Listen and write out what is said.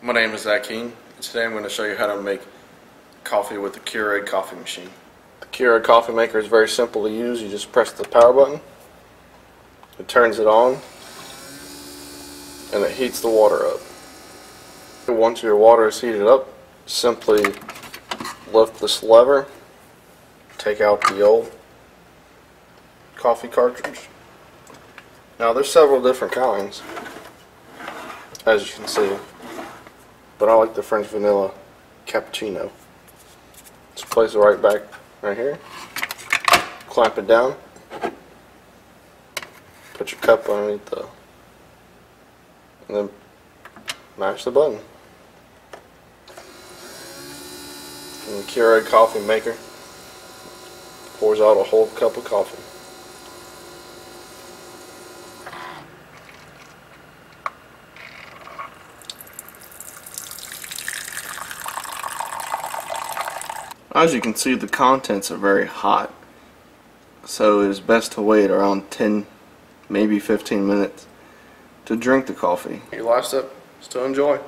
My name is Zach King. Today I'm going to show you how to make coffee with the Keurig coffee machine. The Keurig coffee maker is very simple to use. You just press the power button, it turns it on, and it heats the water up. Once your water is heated up, simply lift this lever, take out the old coffee cartridge. Now there's several different kinds, as you can see, but I like the French vanilla cappuccino. Just place it right here, clamp it down, put your cup underneath and then mash the button. And the Keurig coffee maker pours out a whole cup of coffee. As you can see, the contents are very hot, so it is best to wait around 10, maybe 15 minutes to drink the coffee. Your last step is to enjoy.